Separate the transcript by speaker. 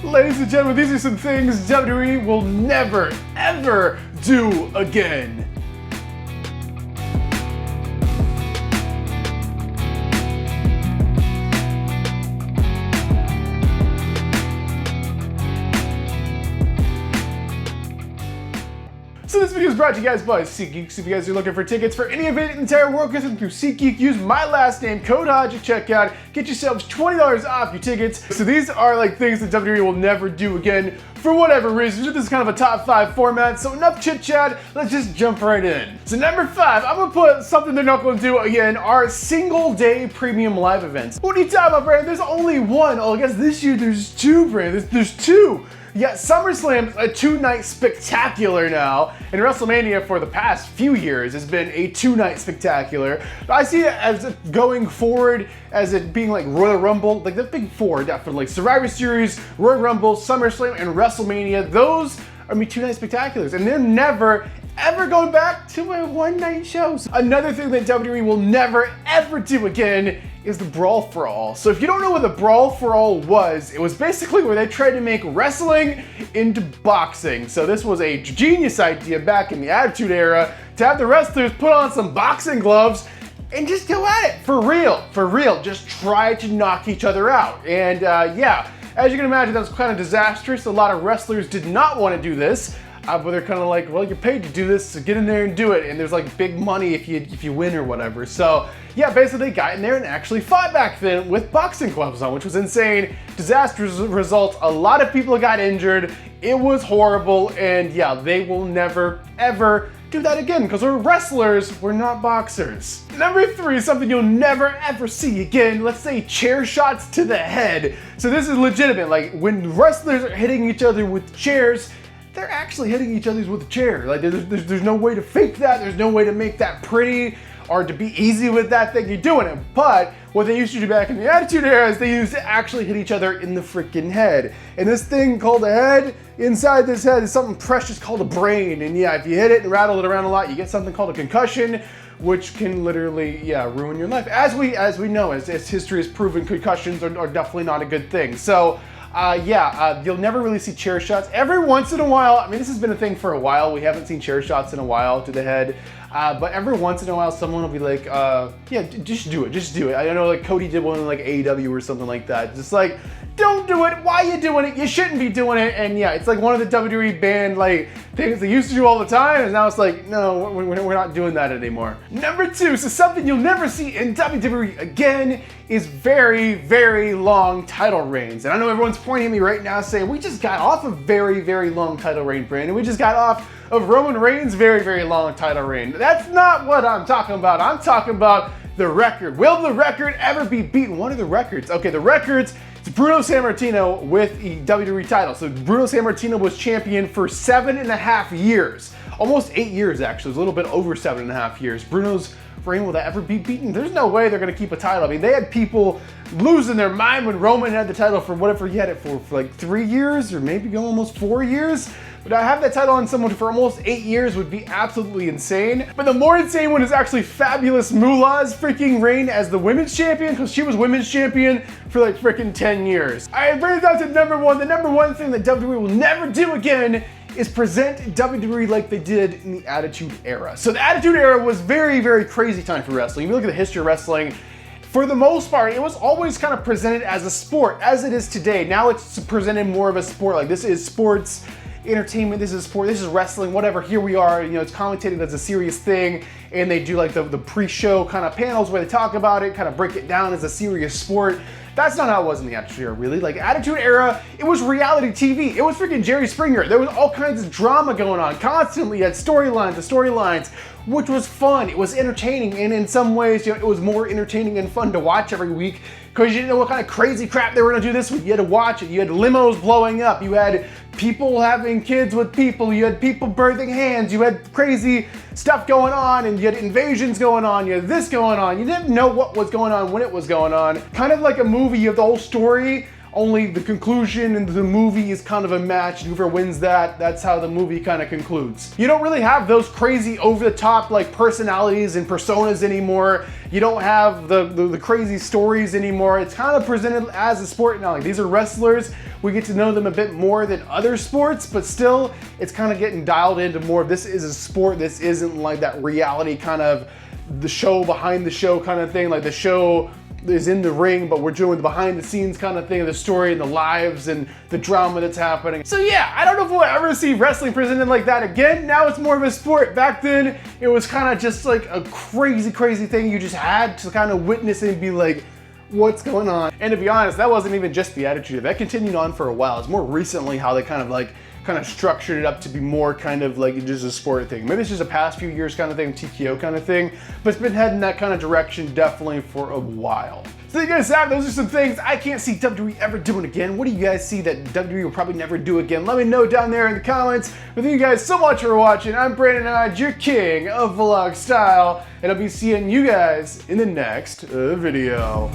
Speaker 1: Ladies and gentlemen, these are some things WWE will never, ever do again. So this video is brought to you guys by SeatGeek. So if you guys are looking for tickets for any event in the entire world, go through SeatGeek, use my last name, code HODGE at checkout, get yourselves $20 off your tickets. So these are like things that WWE will never do again for whatever reason. This is kind of a top 5 format, so enough chit chat, let's just jump right in. So number 5, I'm gonna put something they're not gonna do again, our single day premium live events. What are you talking about, Brandon? There's only one. Oh, I guess this year there's two, Brandon. There's two. Yeah, SummerSlam's a 2-night spectacular now, and WrestleMania for the past few years has been a 2-night spectacular. I see it as going forward as it being like Royal Rumble, like the big four, definitely. Survivor Series, Royal Rumble, SummerSlam, and WrestleMania. Those are 2-night spectaculars, and they're never ever going back to a 1-night show. Another thing that WWE will never ever do again is the Brawl for All. So if you don't know what the Brawl for All was, it was basically where they tried to make wrestling into boxing. So this was a genius idea back in the Attitude Era to have the wrestlers put on some boxing gloves and just go at it for real, just try to knock each other out. And yeah, as you can imagine, that was kind of disastrous. A lot of wrestlers did not want to do this. But they're kind of like, well, you're paid to do this, so get in there and do it. And there's like big money if you win or whatever. So yeah, basically they got in there and actually fought back then with boxing gloves on, which was insane. Disastrous results. A lot of people got injured. It was horrible. And yeah, they will never, ever do that again because we're wrestlers, we're not boxers. Number 3, something you'll never ever see again. Let's say chair shots to the head. So this is legitimate. Like when wrestlers are hitting each other with chairs, they're actually hitting each other with a chair. Like there's no way to fake that. There's no way to make that pretty or to be easy with that thing. You're doing it. But what they used to do back in the Attitude Era is they used to actually hit each other in the freaking head. And this thing called a head, inside this head is something precious called a brain. And yeah, if you hit it and rattle it around a lot, you get something called a concussion, which can literally, yeah, ruin your life. As we know, as history has proven, concussions are definitely not a good thing. So you'll never really see chair shots. Every once in a while, I mean, this has been a thing for a while. We haven't seen chair shots in a while to the head. But every once in a while, someone will be like, yeah, just do it. I know like Cody did one in like AEW or something like that. Just like, don't do it. Why are you doing it? You shouldn't be doing it. And yeah, it's like one of the WWE banned like things they used to do all the time. And now it's like, no, we're not doing that anymore. Number 2, so something you'll never see in WWE again is very, very long title reigns. And I know everyone's pointing at me right now saying, we just got off a very, very long title reign, Brandon. We just got off of Roman Reigns' very, very long title reign. That's not what I'm talking about. I'm talking about the record. Will the record ever be beaten? What are the records? Okay, the records, it's Bruno Sammartino with the WWE title. So Bruno Sammartino was champion for 7.5 years. Almost 8 years, actually. It was a little bit over 7.5 years. Bruno's reign, will that ever be beaten? There's no way they're going to keep a title. I mean, they had people losing their mind when Roman had the title for whatever he had it for like 3 years or maybe almost 4 years. But to have that title on someone for almost 8 years would be absolutely insane. But the more insane one is actually Fabulous Moolah's freaking reign as the women's champion, because she was women's champion for like freaking 10 years. All right, bring it down to number 1. The number 1 thing that WWE will never do again is present WWE like they did in the Attitude Era. So the Attitude Era was very, very crazy time for wrestling. If you look at the history of wrestling, for the most part, it was always kind of presented as a sport, as it is today. Now it's presented more of a sport, like this is sports, entertainment, this is sport, this is wrestling, whatever, here we are, you know, it's commentated as a serious thing, and they do like the pre-show kind of panels where they talk about it, kind of break it down as a serious sport. That's not how it was in the Attitude Era, really. Like, Attitude Era, it was reality TV. It was freaking Jerry Springer. There was all kinds of drama going on constantly. You had storylines, which was fun. It was entertaining, and in some ways, you know, it was more entertaining and fun to watch every week because you didn't know what kind of crazy crap they were gonna do this week. You had to watch it. You had limos blowing up. You had people having kids with people. You had people birthing hands. You had crazy stuff going on, and you had invasions going on. You had this going on. You didn't know what was going on when it was going on. Kind of like a movie, you have the whole story only the conclusion and the movie is kind of a match, and whoever wins that's how the movie kind of concludes. You don't really have those crazy over-the-top like personalities and personas anymore. You don't have the crazy stories anymore. It's kind of presented as a sport now. Like, these are wrestlers. We get to know them a bit more than other sports, but still it's kind of getting dialed into more. This is a sport. This isn't like that reality kind of the show behind the show kind of thing. Like, the show is in the ring, but we're doing the behind the scenes kind of thing, the story and the lives and the drama that's happening. So yeah, I don't know if we'll ever see wrestling presented like that again. Now it's more of a sport. Back then, it was kind of just like a crazy thing you just had to kind of witness and be like, what's going on? And to be honest, that wasn't even just the Attitude. That continued on for a while. It's more recently how they kind of structured it up to be more kind of like just a sport thing. Maybe it's just a past few years kind of thing, TKO kind of thing, but it's been heading that kind of direction definitely for a while. So you guys have, those are some things I can't see WWE ever doing again. What do you guys see that WWE will probably never do again? Let me know down there in the comments. But thank you guys so much for watching. I'm Brandon Hodge, your king of vlog style, and I'll be seeing you guys in the next video.